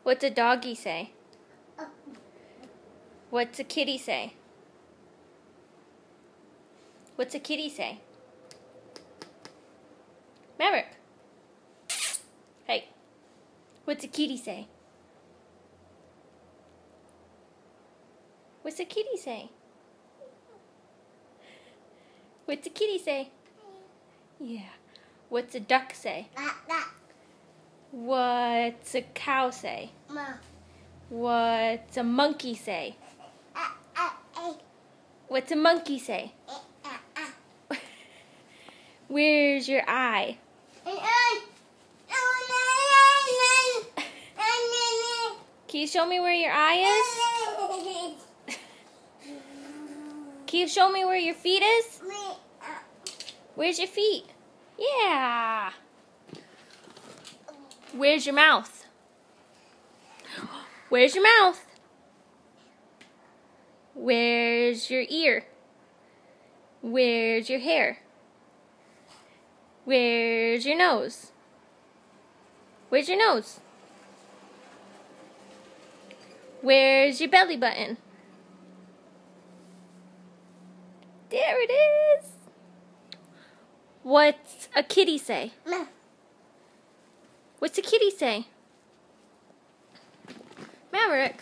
What's a doggy say? What's a kitty say? What's a kitty say? Maverick. Hey. What's a kitty say? What's a kitty say? What's a kitty say? Yeah. What's a duck say? What's a cow say? What's a monkey say? What's a monkey say? Where's your eye? Can you show me where your eye is? Can you show me where your feet is? Where's your feet? Yeah. Where's your mouth? Where's your mouth? Where's your ear? Where's your hair? Where's your nose? Where's your nose? Where's your belly button? There it is. What's a kitty say? What's a kitty say? Maverick.